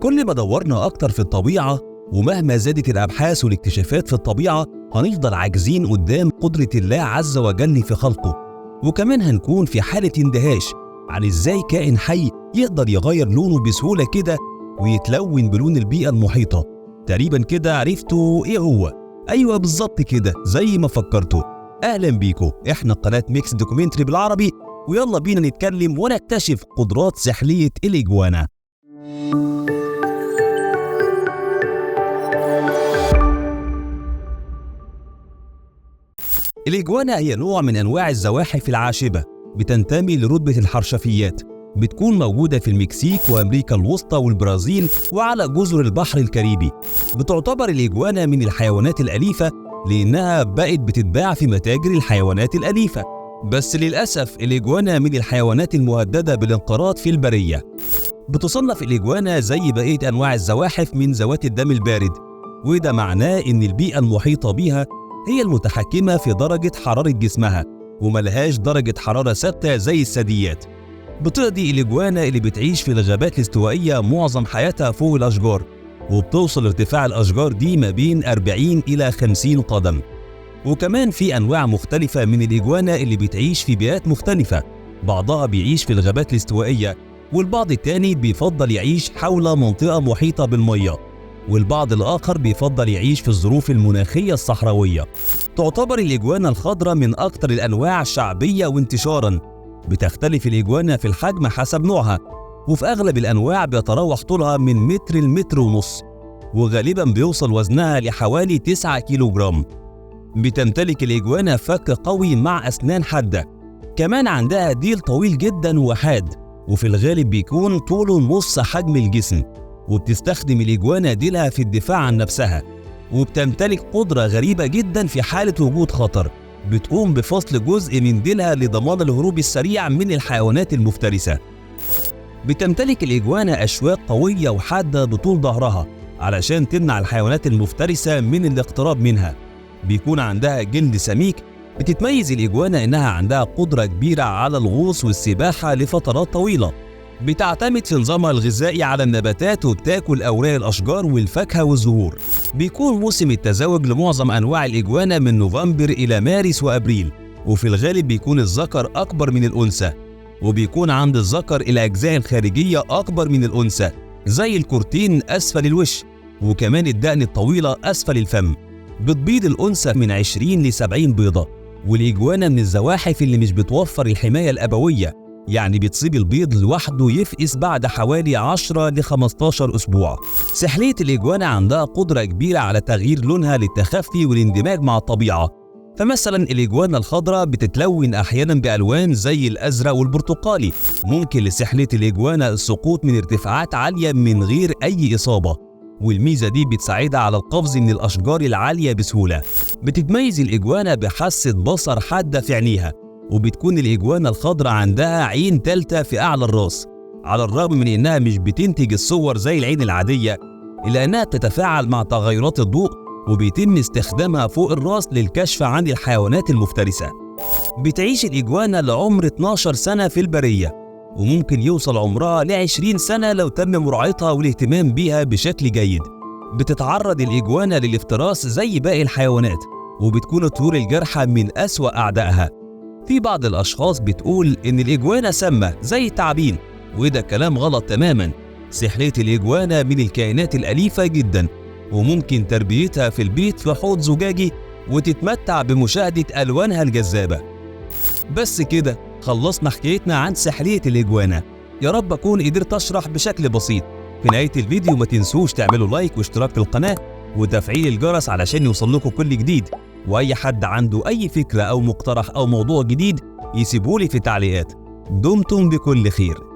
كل ما دورنا أكتر في الطبيعة ومهما زادت الأبحاث والاكتشافات في الطبيعة هنفضل عاجزين قدام قدرة الله عز وجل في خلقه، وكمان هنكون في حالة اندهاش عن إزاي كائن حي يقدر يغير لونه بسهولة كده ويتلون بلون البيئة المحيطة. تقريبا كده عرفتوا إيه هو؟ أيوة بالظبط كده زي ما فكرتوا. أهلا بيكم، إحنا قناة ميكس دوكيومنتري بالعربي، ويلا بينا نتكلم ونكتشف قدرات سحلية الإجوانا. الإجوانا هي نوع من أنواع الزواحف العاشبة، بتنتمي لرتبة الحرشفيات، بتكون موجودة في المكسيك وأمريكا الوسطى والبرازيل وعلى جزر البحر الكاريبي. بتعتبر الإجوانا من الحيوانات الأليفة لأنها بقت بتتباع في متاجر الحيوانات الأليفة، بس للأسف الإجوانا من الحيوانات المهددة بالانقراض في البرية. بتصنف الإجوانا زي بقية أنواع الزواحف من ذوات الدم البارد، وده معناه إن البيئة المحيطة بيها هي المتحكمة في درجة حرارة جسمها وملهاش درجة حرارة ثابتة زي الثدييات. بتقضي الإجوانا اللي بتعيش في الغابات الاستوائية معظم حياتها فوق الأشجار، وبتوصل ارتفاع الأشجار دي ما بين 40 إلى 50 قدم. وكمان في أنواع مختلفة من الإجوانا اللي بتعيش في بيئات مختلفة، بعضها بيعيش في الغابات الاستوائية، والبعض التاني بيفضل يعيش حول منطقة محيطة بالمياه، والبعض الآخر بيفضل يعيش في الظروف المناخية الصحراوية. تعتبر الإجوانا الخضراء من أكثر الأنواع شعبية وانتشاراً. بتختلف الإجوانا في الحجم حسب نوعها، وفي أغلب الأنواع بيتراوح طولها من متر لمتر ونص، وغالباً بيوصل وزنها لحوالي 9 كيلوغرام. بتمتلك الإجوانا فك قوي مع أسنان حادة، كمان عندها ديل طويل جداً وحاد، وفي الغالب بيكون طوله نص حجم الجسم. وبتستخدم الإجوانا ديلها في الدفاع عن نفسها، وبتمتلك قدرة غريبة جدا في حالة وجود خطر، بتقوم بفصل جزء من ديلها لضمان الهروب السريع من الحيوانات المفترسة. بتمتلك الإجوانا أشواك قوية وحادة بطول ظهرها علشان تمنع الحيوانات المفترسة من الاقتراب منها. بيكون عندها جلد سميك. بتتميز الإجوانا إنها عندها قدرة كبيرة على الغوص والسباحة لفترات طويلة. بتعتمد في نظامها الغذائي على النباتات، وبتاكل أوراق الأشجار والفاكهة والزهور. بيكون موسم التزاوج لمعظم أنواع الإجوانا من نوفمبر إلى مارس وأبريل، وفي الغالب بيكون الذكر أكبر من الأنثى، وبيكون عند الذكر الأجزاء الخارجية أكبر من الأنثى زي الكورتين أسفل الوش، وكمان الدقن الطويلة أسفل الفم. بتبيض الأنثى من 20 ل 70 بيضة، والإجوانا من الزواحف اللي مش بتوفر الحماية الأبوية، يعني بتصيب البيض لوحده يفقس بعد حوالي 10 ل 15 أسبوع. سحلية الإجوانا عندها قدرة كبيرة على تغيير لونها للتخفي والاندماج مع الطبيعة. فمثلا الإجوانا الخضراء بتتلون أحيانا بألوان زي الأزرق والبرتقالي. ممكن لسحلية الإجوانا السقوط من ارتفاعات عالية من غير أي إصابة، والميزة دي بتساعدها على القفز من الأشجار العالية بسهولة. بتتميز الإجوانا بحاسة بصر حادة في عينيها، وبتكون الإجوانا الخضراء عندها عين تالتة في أعلى الراس. على الرغم من إنها مش بتنتج الصور زي العين العادية، إلا أنها بتتفاعل مع تغيرات الضوء، وبيتم استخدامها فوق الراس للكشف عن الحيوانات المفترسة. بتعيش الإجوانا لعمر 12 سنة في البرية، وممكن يوصل عمرها ل20 سنة لو تم مراعاتها والاهتمام بيها بشكل جيد. بتتعرض الإجوانا للافتراس زي باقي الحيوانات، وبتكون الطيور الجارحة من أسوأ أعدائها. في بعض الأشخاص بتقول إن الإجوانا سامة زي التعابين، وده كلام غلط تماماً. سحلية الإجوانا من الكائنات الأليفة جداً، وممكن تربيتها في البيت في حوض زجاجي وتتمتع بمشاهدة ألوانها الجذابة. بس كده خلصنا حكايتنا عن سحلية الإجوانا. يا رب أكون قدرت أشرح بشكل بسيط. في نهاية الفيديو ما تنسوش تعملوا لايك واشتراك في القناة وتفعيل الجرس علشان يوصل لكم كل جديد. وأي حد عنده أي فكرة أو مقترح أو موضوع جديد يسيبولي في التعليقات. دمتم بكل خير.